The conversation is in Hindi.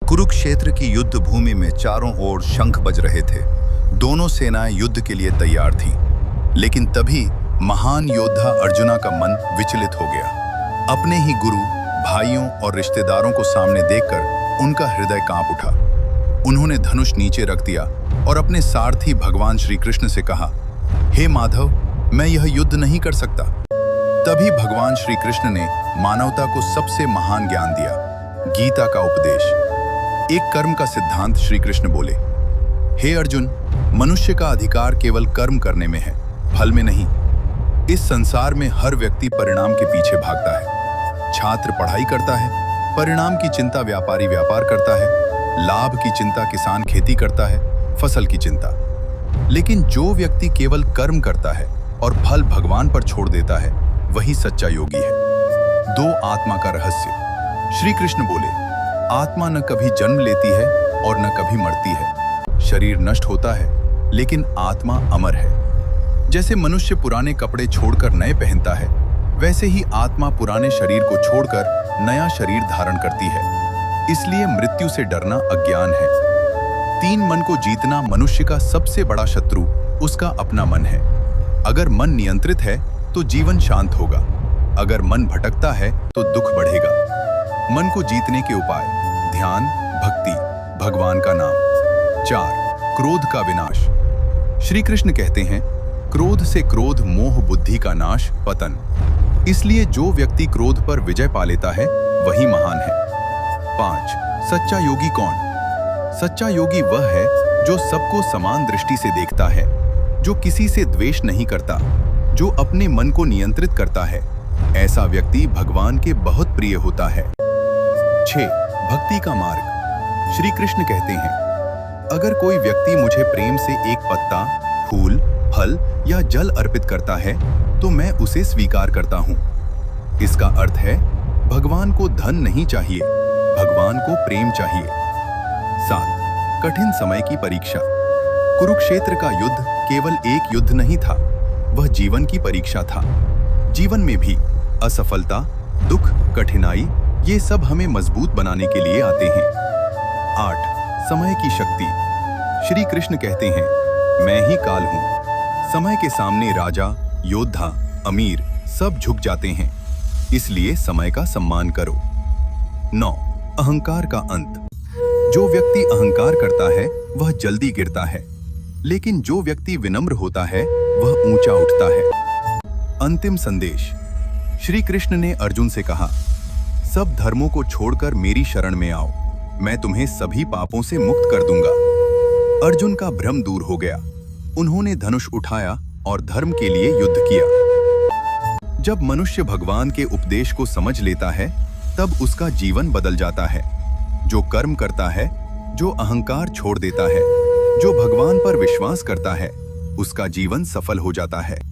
कुरुक्षेत्र की युद्ध भूमि में चारों ओर शंख बज रहे थे। दोनों सेनाएं युद्ध के लिए तैयार थीं। लेकिन तभी महान योद्धा अर्जुना का मन विचलित हो गया। अपने ही गुरु, भाइयों और रिश्तेदारों को सामने देखकर उनका हृदय कांप उठा। उन्होंने धनुष नीचे रख दिया और अपने सारथी भगवान श्री कृष्ण से कहा, हे माधव, मैं यह युद्ध नहीं कर सकता। तभी भगवान श्री कृष्ण ने मानवता को सबसे महान ज्ञान दिया, गीता का उपदेश। एक कर्म का सिद्धांत श्री कृष्ण बोले, हे अर्जुन, मनुष्य का अधिकार केवल कर्म करने में है, फल में नहीं। इस संसार में हर व्यक्ति परिणाम के पीछे भागता है। छात्र पढ़ाई करता है, परिणाम की चिंता व्यापारी व्यापार करता है, लाभ की चिंता किसान खेती करता है, फसल की चिंता। लेकिन जो व्यक्ति केवल कर्म करता है और फल भगवान पर छोड़ देता है, वही सच्चा योगी है। दो आत्मा का रहस्य। श्री कृष्ण बोले, आत्मा न कभी जन्म लेती है और न कभी मरती है। शरीर नष्ट होता है, लेकिन आत्मा अमर है। जैसे मनुष्य पुराने कपड़े छोड़कर नए पहनता है, वैसे ही आत्मा पुराने शरीर को छोड़कर नया शरीर धारण करती है। इसलिए मृत्यु से डरना अज्ञान है। तीन मन को जीतना मनुष्य का सबसे बड़ा शत्रु उसका अपना मन है। अगर मन नियंत्रित है तो जीवन शांत होगा। अगर मन भटकता है तो दुख बढ़ेगा। मन को जीतने के उपाय: ध्यान, भक्ति, भगवान का नाम। 4. क्रोध का विनाश। श्री कृष्ण कहते हैं, क्रोध से क्रोध मोह बुद्धि का नाश, पतन। इसलिए जो व्यक्ति क्रोध पर विजय पा लेता है वही महान है। 5. सच्चा योगी कौन? सच्चा योगी वह है जो सबको समान दृष्टि से देखता है, जो किसी से द्वेष नहीं करता, जो अपने मन को नियंत्रित करता है। ऐसा व्यक्ति भगवान के बहुत प्रिय होता है। 6. भक्ति का मार्ग। श्री कृष्ण कहते हैं, अगर कोई व्यक्ति मुझे प्रेम से एक पत्ता, फूल, फल या जल अर्पित करता है तो मैं उसे स्वीकार करता हूं। इसका अर्थ है, भगवान को धन नहीं चाहिए, भगवान को प्रेम चाहिए। 7. कठिन समय की परीक्षा। कुरुक्षेत्र का युद्ध केवल एक युद्ध नहीं था, वह जीवन की परीक्षा था। जीवन में भी असफलता, दुख, कठिनाई, ये सब हमें मजबूत बनाने के लिए आते हैं। 8. समय की शक्ति। श्री कृष्ण कहते हैं, मैं ही काल हूं। समय के सामने राजा, योद्धा, अमीर सब झुक जाते हैं। इसलिए समय का सम्मान करो। 9. अहंकार का अंत। जो व्यक्ति अहंकार करता है वह जल्दी गिरता है, लेकिन जो व्यक्ति विनम्र होता है वह ऊंचा उठता है। अंतिम संदेश। श्री कृष्ण ने अर्जुन से कहा, सब धर्मों को छोड़कर मेरी शरण में आओ, मैं तुम्हें सभी पापों से मुक्त कर दूंगा। अर्जुन का भ्रम दूर हो गया। उन्होंने धनुष उठाया और धर्म के लिए युद्ध किया। जब मनुष्य भगवान के उपदेश को समझ लेता है, तब उसका जीवन बदल जाता है। जो कर्म करता है, जो अहंकार छोड़ देता है, जो भगवान पर विश्वास करता है, उसका जीवन सफल हो जाता है।